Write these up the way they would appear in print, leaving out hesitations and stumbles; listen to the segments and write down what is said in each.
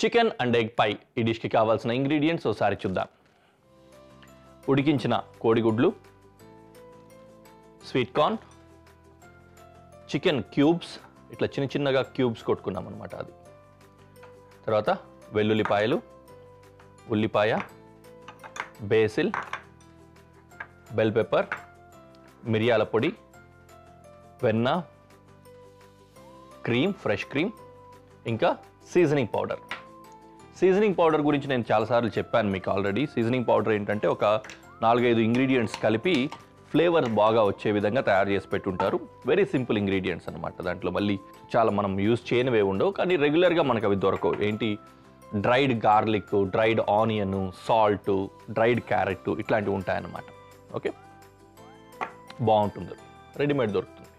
Chicken and egg పై ఈ డిష్కి కావాల్సిన ingredients ఒకసారి చూద్దాం. ఉడికించిన కోడిగుడ్లు, స్వీట్ కార్న్, చికెన్ క్యూబ్స్, ఇట్లా చిన్న చిన్నగా క్యూబ్స్ కొట్టుకున్నాం అనమాట. అది తర్వాత వెల్లుల్లిపాయలు, ఉల్లిపాయ, బేసిల్, బెల్ పెప్పర్, మిరియాల పొడి, వెన్న, క్రీమ్, ఫ్రెష్ క్రీమ్, ఇంకా సీజనింగ్ పౌడర్. సీజనింగ్ పౌడర్ గురించి నేను చాలాసార్లు చెప్పాను మీకు ఆల్రెడీ. సీజనింగ్ పౌడర్ ఏంటంటే ఒక 4-5 ఇంగ్రీడియంట్స్ కలిపి ఫ్లేవర్ బాగా వచ్చే విధంగా తయారు చేసి పెట్టుంటారు. వెరీ సింపుల్ ఇంగ్రీడియంట్స్ అనమాట. దాంట్లో మళ్ళీ చాలా మనం యూజ్ చేయనివే ఉండవు, కానీ రెగ్యులర్గా మనకు అవి దొరకవు. ఏంటి, dried garlic, dried onion, salt, dried carrot, ఇట్లాంటివి ఉంటాయన్నమాట. ఓకే, బాగుంటుంది, రెడీమేడ్ దొరుకుతుంది.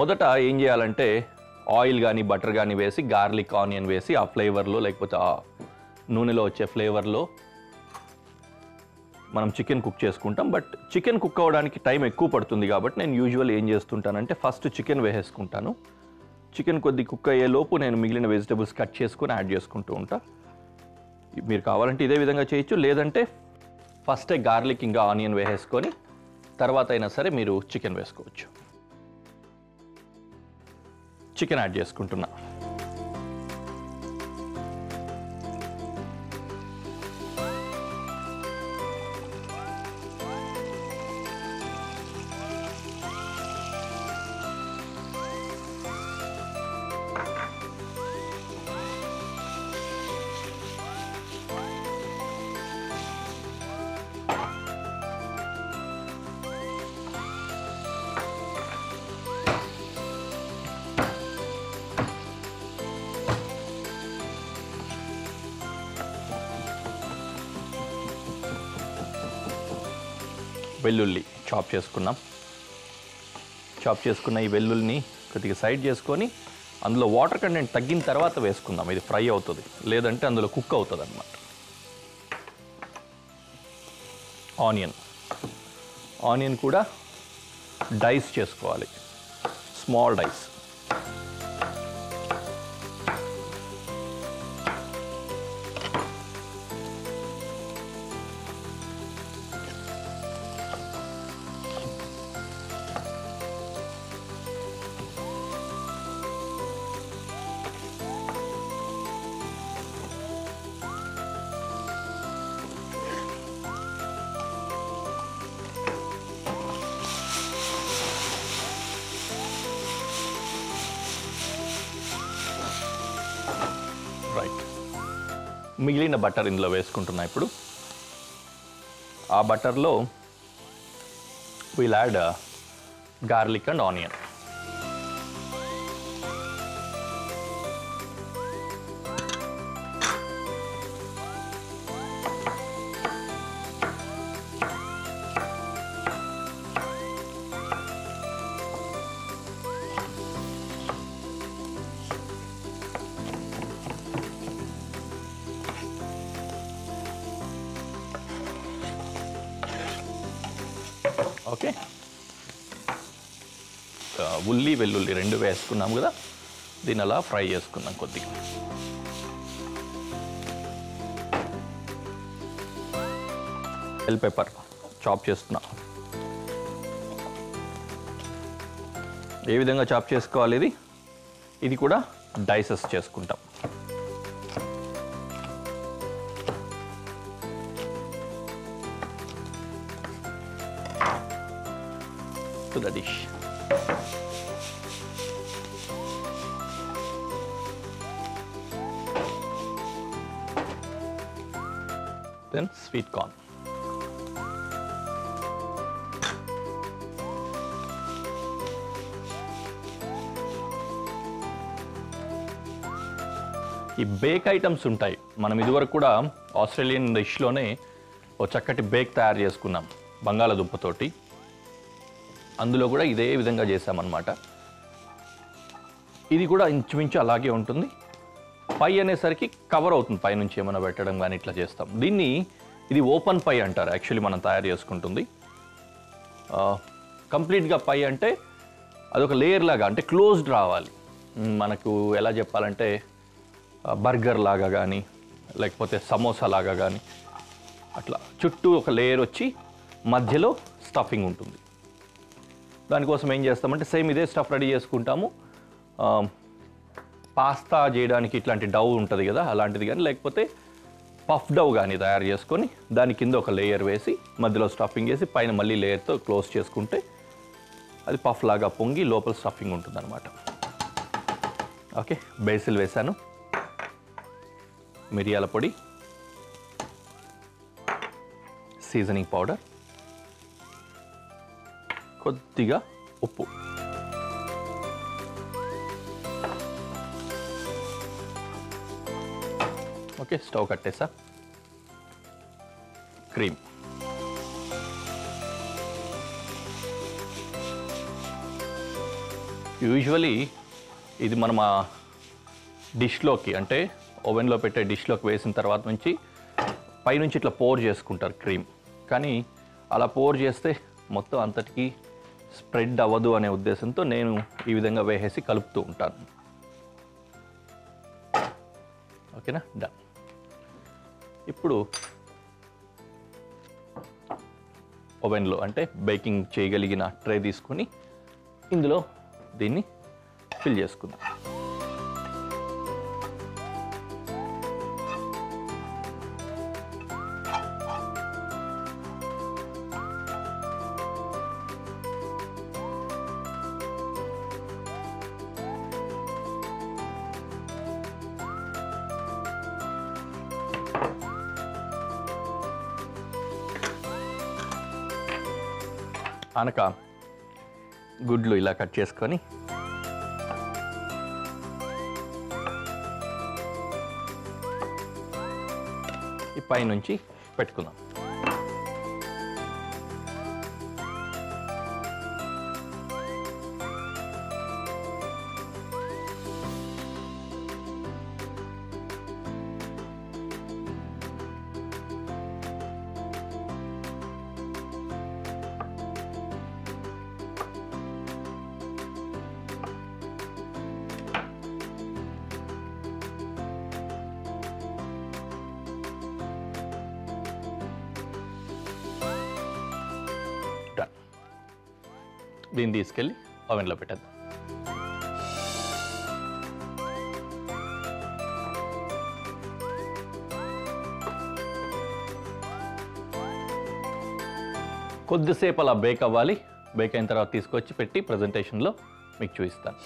మొదట ఏం చేయాలంటే ఆయిల్ కానీ బటర్ కానీ వేసి గార్లిక్ ఆనియన్ వేసి ఆ ఫ్లేవర్లో, లేకపోతే ఆ నూనెలో వచ్చే ఫ్లేవర్లో మనం చికెన్ కుక్ చేసుకుంటాం. బట్ చికెన్ కుక్ అవ్వడానికి టైం ఎక్కువ పడుతుంది కాబట్టి నేను యూజువల్ ఏం చేస్తుంటానంటే ఫస్ట్ చికెన్ వేసేసుకుంటాను. చికెన్ కొద్ది కుక్ అయ్యే లోపు నేను మిగిలిన వెజిటబుల్స్ కట్ చేసుకొని యాడ్ చేసుకుంటూ ఉంటా. మీరు కావాలంటే ఇదే విధంగా చేయొచ్చు, లేదంటే ఫస్టే గార్లిక్ ఇంకా ఆనియన్ వేసేసుకొని తర్వాత అయినా సరే మీరు చికెన్ వేసుకోవచ్చు. చికెన్ యాడ్ చేసుకుంటున్నా. వెల్లుల్లి చాప్ చేసుకున్నాం. చాప్ చేసుకున్న ఈ వెల్లుల్లిని కొద్దిగా సైడ్ చేసుకొని అందులో వాటర్ కంటెంట్ తగ్గిన తర్వాత వేసుకుందాం. ఇది ఫ్రై అవుతుంది, లేదంటే అందులో కుక్ అవుతుంది అన్నమాట. ఆనియన్ కూడా డైస్ చేసుకోవాలి, స్మాల్ డైస్. రైట్, మిగిలిన బటర్ ఇందులో వేసుకుంటున్నా. ఇప్పుడు ఆ బటర్లో will add garlic and onion. Okay, ఉల్లి వెల్లుల్లి రెండు వేసుకున్నాం కదా, దీని అలా ఫ్రై చేసుకున్నాం కొద్దిగా. బెల్ పెప్పర్ చాప్ చేస్తున్నా. ఏ విధంగా చాప్ చేసుకోవాలి ఇది కూడా డైసెస్ చేసుకుంటాం. To the dish. Then sweet corn. ఈ బేక్ ఐటమ్స్ ఉంటాయి. మనం ఇదివరకు కూడా ఆస్ట్రేలియన్ డిష్లోనే ఒక చక్కటి బేక్ తయారు చేసుకున్నాం బంగాళదుంపతోటి. అందులో కూడా ఇదే విధంగా చేసామన్నమాట. ఇది కూడా ఇంచుమించు అలాగే ఉంటుంది. పై అనేసరికి కవర్ అవుతుంది, పైనుంచి ఏమైనా పెట్టడం కానీ ఇట్లా చేస్తాం. ఇది ఓపెన్ పై అంటారు యాక్చువల్లీ మనం తయారు చేసుకుంటుంది. కంప్లీట్గా పై అంటే అదొక లేయర్ లాగా, అంటే క్లోజ్డ్ రావాలి. మనకు ఎలా చెప్పాలంటే బర్గర్ లాగా కానీ లేకపోతే సమోసా లాగా కానీ అట్లా చుట్టూ ఒక లేయర్ వచ్చి మధ్యలో స్టఫింగ్ ఉంటుంది. దానికోసం ఏం చేస్తామంటే సేమ్ ఇదే స్టఫ్ రెడీ చేసుకుంటాము. పాస్తా చేయడానికి ఇట్లాంటి డవ్ ఉంటుంది కదా, అలాంటిది కానీ లేకపోతే పఫ్ డవ్ కానీ తయారు చేసుకొని దాని కింద ఒక లేయర్ వేసి మధ్యలో స్టఫింగ్ వేసి పైన మళ్ళీ లేయర్తో క్లోజ్ చేసుకుంటే అది పఫ్ లాగా పొంగి లోపల స్టఫింగ్ ఉంటుందన్నమాట. ఓకే, బేసిల్ వేసాను, మిరియాల పొడి, సీజనింగ్ పౌడర్, కొద్దిగా ఉప్పు, ఓకే స్టవ్ కట్టేసా. క్రీమ్, యూజువలీ ఇది మనం ఆ డిష్లోకి అంటే ఓవెన్లో పెట్టే డిష్లోకి వేసిన తర్వాత నుంచి పైనుంచి ఇట్లా పోర్ చేసుకుంటారు క్రీమ్. కానీ అలా పోర్ చేస్తే మొత్తం అంతటికి స్ప్రెడ్ అవ్వదు అనే ఉద్దేశంతో నేను ఈ విధంగా వేసేసి కలుపుతూ ఉంటాను. ఓకేనా, డన్. ఇప్పుడు ఓవెన్లో అంటే బేకింగ్ చేయగలిగిన ట్రే తీసుకొని ఇందులో దీన్ని ఫిల్ చేసుకుందాం. ఆనక గుడ్లు ఇలా కట్ చేసుకొని ఈ పైనుంచి పెట్టుకుందాం. దీన్ని తీసుకెళ్ళి ఓవెన్లో పెట్టేద్దాం. కొద్దిసేపు అలా బేక్ అవ్వాలి. బేక్ అయిన తర్వాత తీసుకొచ్చి పెట్టి ప్రజెంటేషన్లో మీకు చూపిస్తాను.